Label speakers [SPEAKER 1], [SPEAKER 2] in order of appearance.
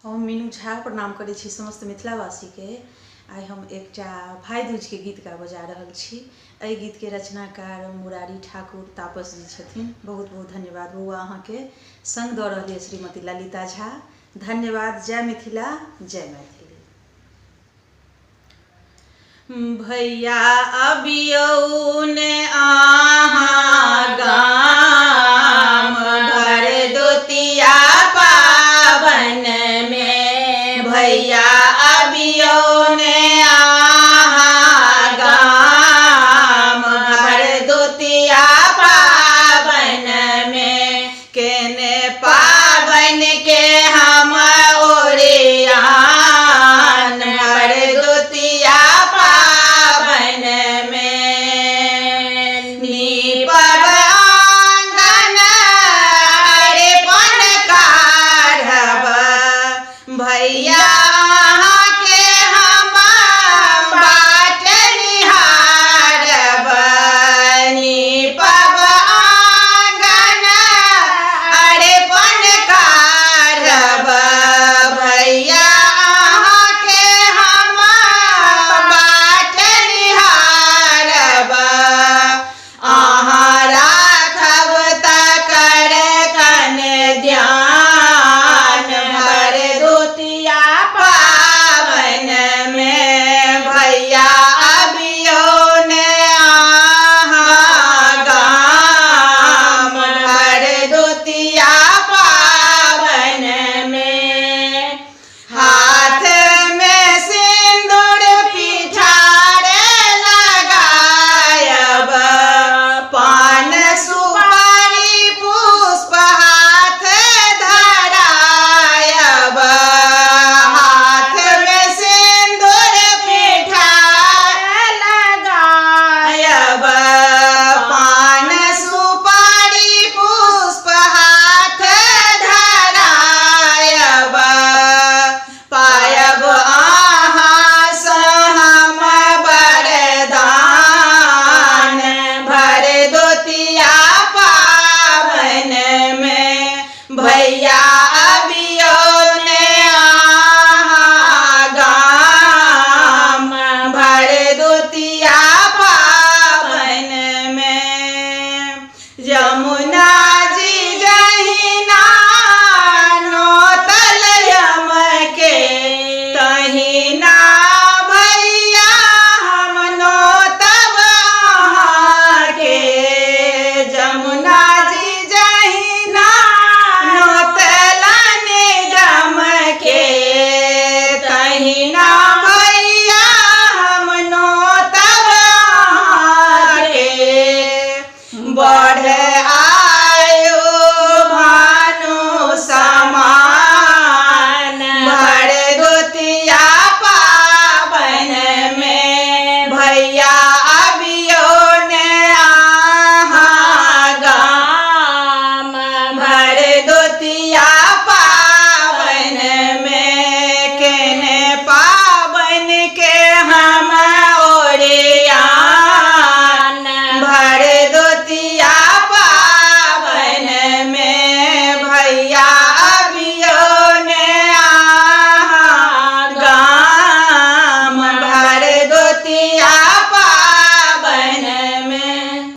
[SPEAKER 1] हम मीनू झा प्रणाम करै छी समस्त मिथिलावासी के। आइ हम एकटा भाई दूज के गीत गा बजा रहल छी। एहि गीत के रचनाकार मुरारी ठाकुर तापस जी छथिन। बहुत बहुत धन्यवाद बउआ अहाँ के संग दऽ रहल है श्रीमती ललिता झा। धन्यवाद। जय मिथिला, जय मैथिली। भैया अबियौ ने अहाँ गाँव